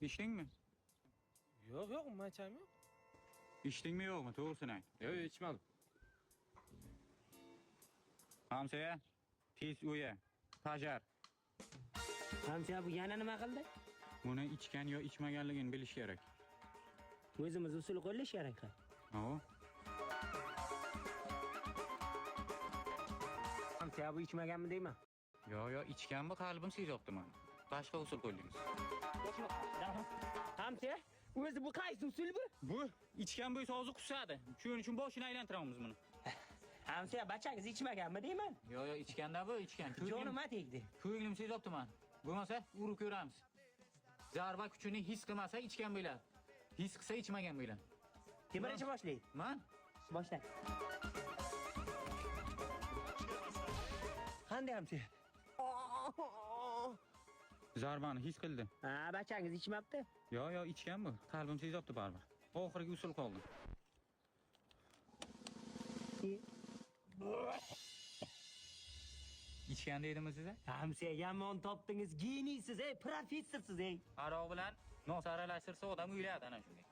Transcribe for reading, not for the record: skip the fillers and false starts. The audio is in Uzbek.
İçdingmi? Yo'q, umuman chayim yo'q. İçdingmi yo'qmi? To'g'risini ayt. Yo'q, ichmadim. Hamsoya, tez uya. Tajar. Hamsa bu yana nima qildi? Buni ichgan yo ichmaganligini bilish kerak. O'zimiz usul qo'llash kerak. Ha? Hamsa bu ichmaganmi deyman? Yo, ichganmi qalbim sezayapti meni. Boshqa usul qo'ydingiz. Hamsa, o'zi bu qaysi usul bu? Bu ichgan bo'lsa hozir qusadi. Shuning uchun boshini aylantiramiz buni. Hamsa, bachangiz ichmaganmi deyman? Yo, ichganda bu ichgan. Jonima tegdi. Ko'nglim sezayapti meni. Bo'lmasa urib ko'ramiz. Zarba kuchini his qilmasa ichgan bo'ladi. His qilsa ichmagan bo'ladi. Kim birinchi boshlaydi? Men Boshla. Qanday Hamsa? zarbani his qildi. Ha, bachangiz ichmabdi. Yo, ichgan bu. Qalbim sezayapti baribir. Oxirgi usul qoldi. İchgan deydimi siz? Hamsa, yomon topdingiz, geniysiz, professorsiz, Aroq bilan nos aralashtirsa odam o'yladi ana shunday.